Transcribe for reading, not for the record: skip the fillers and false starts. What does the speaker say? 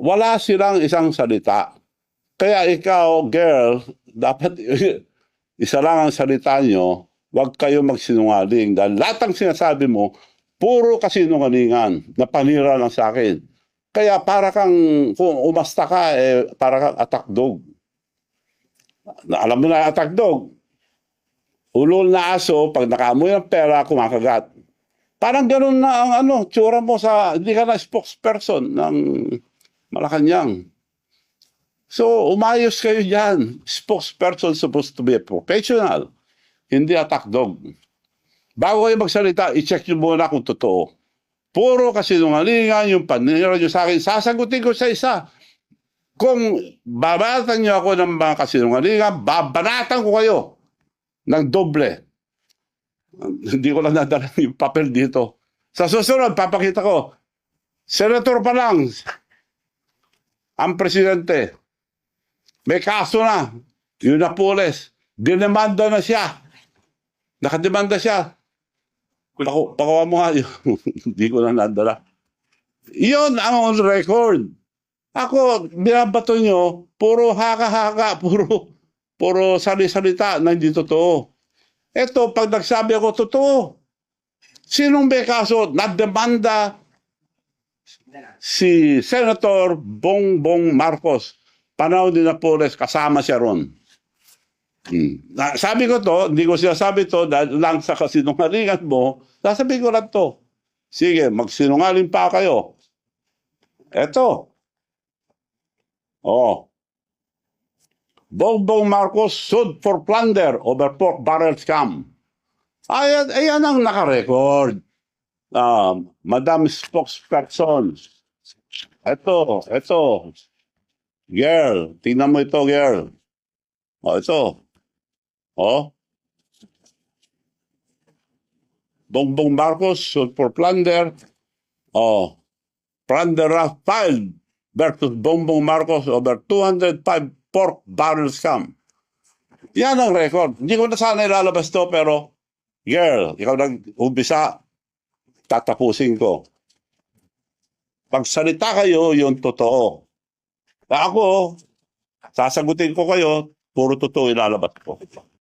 wala silang isang salita. Kaya ikaw, girl, dapat isa lang ang salita nyo, huwag kayo magsinungaling. Dahil lahat ng sinasabi mo, puro kasinungalingan na panira lang sa akin. Kaya para kang, kung umasta ka, para kang attack dog. Alam mo na attack dog. Ulol na aso, pag nakaamoy ng pera, kumakagat. Parang ganun na ang tsura mo sa, hindi ka na spokesperson ng Malacanang. So, umayos kayo dyan. Spokesperson supposed to be a professional, hindi attack dog. Bago kayo magsalita, i-check nyo muna kung totoo. Puro kasinungalingan yung panira nyo sa akin. Sasagutin ko sa isa. Kung babanatan nyo ako ng mga kasinungalingan, babanatan ko kayo ng doble. Hindi ko lang nadala yung papel dito. Sa susunod, papakita ko. Senator pa lang, ang presidente, may kaso na. Yung Napoles, dinemanda na siya. Nakademanda siya. Pakuha mo nga yun. Hindi ko na nadala. Yun ang on record. Ako, binabato nyo, puro haka-haka, puro sali-salita na hindi totoo. Eto, pag nagsabi ako, totoo. Sinong may kaso? Nademanda si Senator Bongbong Marcos. Panahon ni Napoles, kasama siya ron. Sabi ko to, hindi ko sinasabi to dahil lang sa kasinungalingan mo, sasabihin ko lang to. Sige, magsinungaling pa kayo. Eto. Bongbong Marcos sued for plunder over pork barrel scam. Ayan ang nakarecord. Madam Spokesperson. Eto. Girl, tingnan mo ito, girl. Ito. Bongbong Marcos sued for plunder. Plunder filed versus Bongbong Marcos over 205 pork barrel scam. Yan ang record. Hindi ko na sana ilalabas to, pero girl, ikaw nag-umpisa, tatapusin ko. Pagsalita kayo, yung totoo. Ako, sasagutin ko kayo, puro totoo ilalabas ko.